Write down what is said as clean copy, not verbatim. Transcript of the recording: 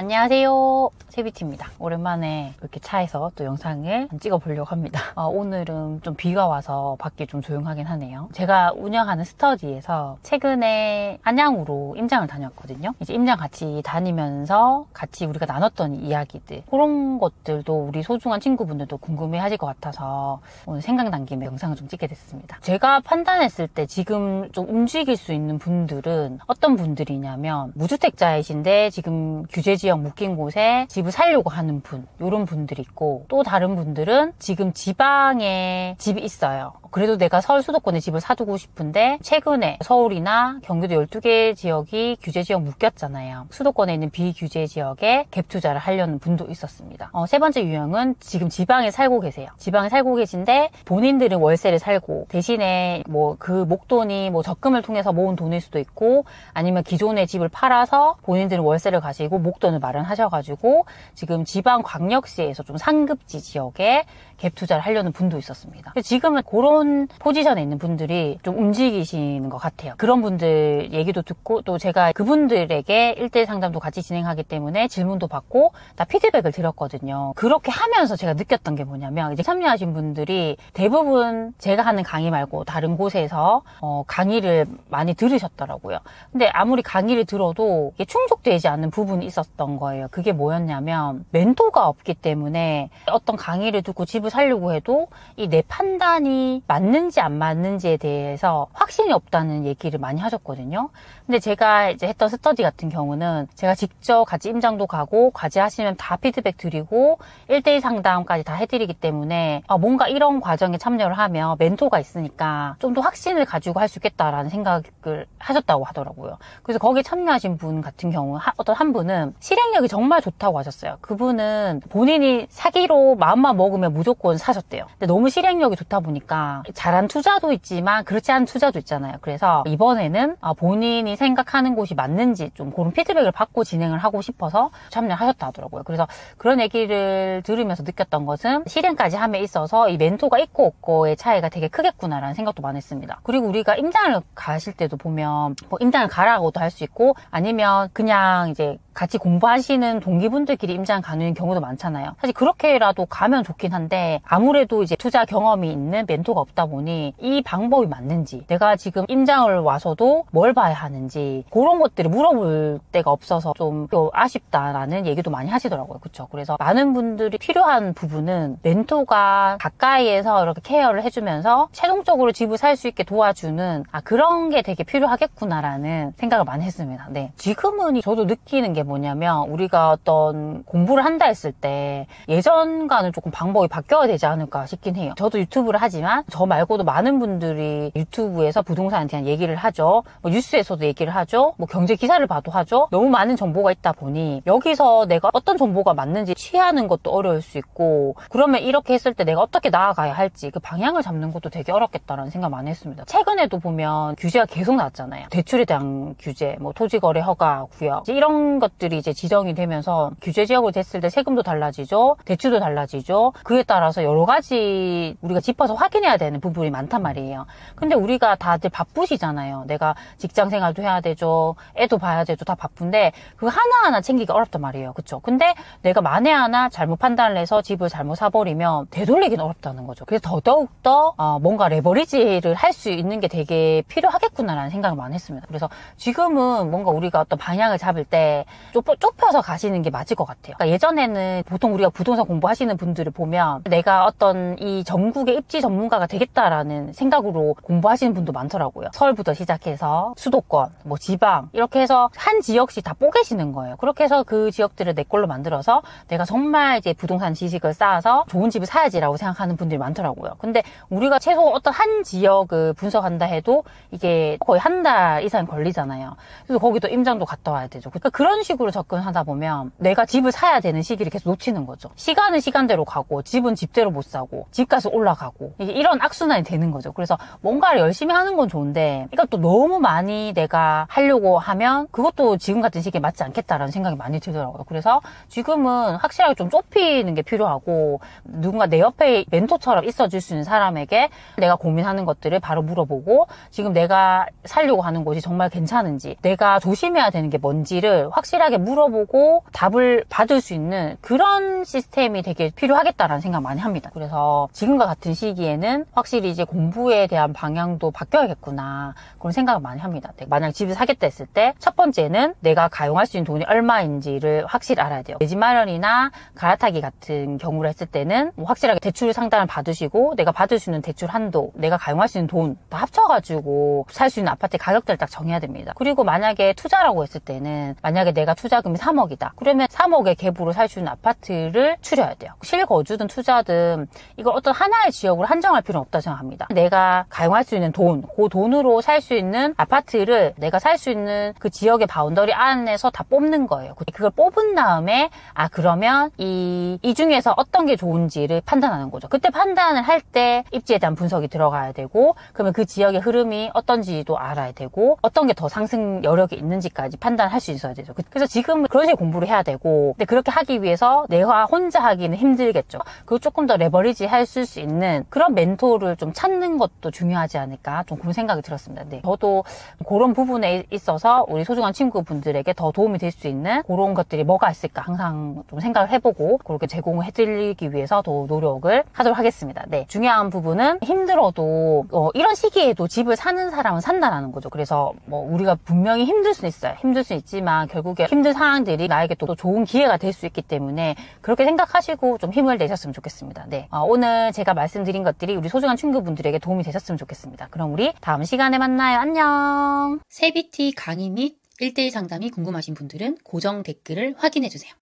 안녕하세요, 세비티입니다. 오랜만에 이렇게 차에서 또 영상을 찍어보려고 합니다. 오늘은 좀 비가 와서 밖이 좀 조용하긴 하네요. 제가 운영하는 스터디에서 최근에 안양으로 임장을 다녔거든요. 이제 임장 같이 다니면서 같이 우리가 나눴던 이야기들, 그런 것들도 우리 소중한 친구분들도 궁금해 하실 것 같아서 오늘 생각난 김에 영상을 좀 찍게 됐습니다. 제가 판단했을 때 지금 좀 움직일 수 있는 분들은 어떤 분들이냐면, 무주택자이신데 지금 규제지역 묶인 곳에 집을 살려고 하는 분, 이런 분들이 있고, 또 다른 분들은 지금 지방에 집이 있어요. 그래도 내가 서울 수도권에 집을 사두고 싶은데 최근에 서울이나 경기도 12개 지역이 규제지역 묶였잖아요. 수도권에 있는 비규제 지역에 갭 투자를 하려는 분도 있었습니다. 세 번째 유형은 지금 지방에 살고 계세요. 지방에 살고 계신데 본인들은 월세를 살고 대신에 뭐 그 목돈이 뭐 적금을 통해서 모은 돈일 수도 있고, 아니면 기존의 집을 팔아서 본인들은 월세를 가시고 목돈을 마련하셔가지고 지금 지방광역시에서 좀 상급지 지역에 갭 투자를 하려는 분도 있었습니다. 지금은 그런 포지션에 있는 분들이 좀 움직이시는 것 같아요. 그런 분들 얘기도 듣고, 또 제가 그분들에게 1대1 상담도 같이 진행하기 때문에 질문도 받고 다 피드백을 드렸거든요. 그렇게 하면서 제가 느꼈던 게 뭐냐면, 이제 참여하신 분들이 대부분 제가 하는 강의 말고 다른 곳에서 강의를 많이 들으셨더라고요. 근데 아무리 강의를 들어도 이게 충족되지 않는 부분이 있었던 거예요. 그게 뭐였냐면, 멘토가 없기 때문에 어떤 강의를 듣고 집을 살려고 해도 이 내 판단이 맞는지 안 맞는지에 대해서 확신이 없다는 얘기를 많이 하셨거든요. 근데 제가 이제 했던 스터디 같은 경우는 제가 직접 같이 임장도 가고 과제하시면 다 피드백 드리고 1대1 상담까지 다 해드리기 때문에 뭔가 이런 과정에 참여를 하면 멘토가 있으니까 좀 더 확신을 가지고 할 수 있겠다라는 생각을 하셨다고 하더라고요. 그래서 거기에 참여하신 분 같은 경우 어떤 한 분은 실행력이 정말 좋다고 하셨어요. 그분은 본인이 사기로 마음만 먹으면 무조건 사셨대요. 근데 너무 실행력이 좋다 보니까 잘한 투자도 있지만 그렇지 않은 투자도 있잖아요. 그래서 이번에는 본인이 생각하는 곳이 맞는지 좀 그런 피드백을 받고 진행을 하고 싶어서 참여하셨다 하더라고요. 그래서 그런 얘기를 들으면서 느꼈던 것은 실행까지 함에 있어서 이 멘토가 있고 없고의 차이가 되게 크겠구나라는 생각도 많이 했습니다. 그리고 우리가 임장을 가실 때도 보면 뭐 임장을 가라고도 할 수 있고, 아니면 그냥 이제 같이 공부하시는 동기분들끼리 임장 가는 경우도 많잖아요. 사실 그렇게라도 가면 좋긴 한데, 아무래도 이제 투자 경험이 있는 멘토가 없다 보니 이 방법이 맞는지, 내가 지금 임장을 와서도 뭘 봐야 하는지, 그런 것들을 물어볼 데가 없어서 좀 아쉽다라는 얘기도 많이 하시더라고요. 그렇죠? 그래서 많은 분들이 필요한 부분은 멘토가 가까이에서 이렇게 케어를 해주면서 최종적으로 집을 살 수 있게 도와주는 그런 게 되게 필요하겠구나라는 생각을 많이 했습니다. 네. 지금은 저도 느끼는 게 뭐냐면, 우리가 어떤 공부를 한다 했을 때 예전과는 조금 방법이 바뀌어야 되지 않을까 싶긴 해요. 저도 유튜브를 하지만 저 말고도 많은 분들이 유튜브에서 부동산에 대한 얘기를 하죠. 뭐 뉴스에서도 얘기를 하죠. 뭐 경제 기사를 봐도 하죠. 너무 많은 정보가 있다 보니 여기서 내가 어떤 정보가 맞는지 취하는 것도 어려울 수 있고, 그러면 이렇게 했을 때 내가 어떻게 나아가야 할지 그 방향을 잡는 것도 되게 어렵겠다라는 생각 많이 했습니다. 최근에도 보면 규제가 계속 나왔잖아요. 대출에 대한 규제, 뭐 토지거래 허가 구역, 이런 것들이 이제 지정이 되면서 규제 지역으로 됐을 때 세금도 달라지죠. 대출도 달라지죠. 그에 따라서 여러 가지 우리가 짚어서 확인해야 되는 부분이 많단 말이에요. 근데 우리가 다들 바쁘시잖아요. 내가 직장 생활도 해야 되죠. 애도 봐야 되죠. 다 바쁜데 그거 하나하나 챙기기가 어렵단 말이에요. 그쵸? 근데 내가 만에 하나 잘못 판단을 해서 집을 잘못 사버리면 되돌리기는 어렵다는 거죠. 그래서 더더욱더 뭔가 레버리지를 할 수 있는 게 되게 필요하겠구나라는 생각을 많이 했습니다. 그래서 지금은 뭔가 우리가 어떤 방향을 잡을 때 좁혀서 가시는 게 맞을 것 같아요. 그러니까 예전에는 보통 우리가 부동산 공부하시는 분들을 보면 내가 어떤 이 전국의 입지 전문가가 되겠다라는 생각으로 공부하시는 분도 많더라고요. 서울부터 시작해서 수도권, 뭐 지방, 이렇게 해서 한 지역씩 다 뽀개시는 거예요. 그렇게 해서 그 지역들을 내 걸로 만들어서 내가 정말 이제 부동산 지식을 쌓아서 좋은 집을 사야지라고 생각하는 분들이 많더라고요. 근데 우리가 최소 어떤 한 지역을 분석한다 해도 이게 거의 한 달 이상 걸리잖아요. 그래서 거기도 임장도 갔다 와야 되죠. 그러니까 그런 식으로 접근하다 보면 내가 집을 사야 되는 시기를 계속 놓치는 거죠. 시간은 시간대로 가고 집은 집대로 못 사고 집값은 올라가고, 이런 악순환이 되는 거죠. 그래서 뭔가를 열심히 하는 건 좋은데 이것도 너무 많이 내가 하려고 하면 그것도 지금 같은 시기에 맞지 않겠다라는 생각이 많이 들더라고요. 그래서 지금은 확실하게 좀 좁히는 게 필요하고, 누군가 내 옆에 멘토처럼 있어줄 수 있는 사람에게 내가 고민하는 것들을 바로 물어보고, 지금 내가 살려고 하는 곳이 정말 괜찮은지, 내가 조심해야 되는 게 뭔지를 확실하게 확실하게 물어보고 답을 받을 수 있는 그런 시스템이 되게 필요하겠다라는 생각 많이 합니다. 그래서 지금과 같은 시기에는 확실히 이제 공부에 대한 방향도 바뀌어야겠구나 그런 생각을 많이 합니다. 만약 집을 사겠다 했을 때 첫 번째는 내가 가용할 수 있는 돈이 얼마인지를 확실히 알아야 돼요. 내 집 마련이나 갈아타기 같은 경우를 했을 때는 확실하게 대출 상담을 받으시고 내가 받을 수 있는 대출 한도, 내가 가용할 수 있는 돈 다 합쳐가지고 살 수 있는 아파트 가격대를 딱 정해야 됩니다. 그리고 만약에 투자라고 했을 때는 만약에 내가 투자금이 3억이다. 그러면 3억의 갭으로 살 수 있는 아파트를 추려야 돼요. 실거주든 투자든 이걸 어떤 하나의 지역으로 한정할 필요는 없다고 생각합니다. 내가 가용할 수 있는 돈, 그 돈으로 살 수 있는 아파트를 내가 살 수 있는 그 지역의 바운더리 안에서 다 뽑는 거예요. 그걸 뽑은 다음에 그러면 이 중에서 어떤 게 좋은지를 판단하는 거죠. 그때 판단을 할 때 입지에 대한 분석이 들어가야 되고 그러면 그 지역의 흐름이 어떤지도 알아야 되고 어떤 게 더 상승 여력이 있는지까지 판단할 수 있어야 되죠. 그래서 지금은 그런 식의 공부를 해야 되고 근데 그렇게 하기 위해서 내가 혼자 하기는 힘들겠죠. 그리고 조금 더 레버리지 할 수 있는 그런 멘토를 좀 찾는 것도 중요하지 않을까 좀 그런 생각이 들었습니다. 네. 저도 그런 부분에 있어서 우리 소중한 친구분들에게 더 도움이 될 수 있는 그런 것들이 뭐가 있을까 항상 좀 생각을 해보고 그렇게 제공을 해드리기 위해서 더 노력을 하도록 하겠습니다. 네. 중요한 부분은 힘들어도 이런 시기에도 집을 사는 사람은 산다라는 거죠. 그래서 뭐 우리가 분명히 힘들 수 있어요. 힘들 수 있지만 결국에 힘든 상황들이 나에게 또 좋은 기회가 될 수 있기 때문에 그렇게 생각하시고 좀 힘을 내셨으면 좋겠습니다. 네. 오늘 제가 말씀드린 것들이 우리 소중한 친구분들에게 도움이 되셨으면 좋겠습니다. 그럼 우리 다음 시간에 만나요. 안녕. 세비티 강의 및 1대1 상담이 궁금하신 분들은 고정 댓글을 확인해주세요.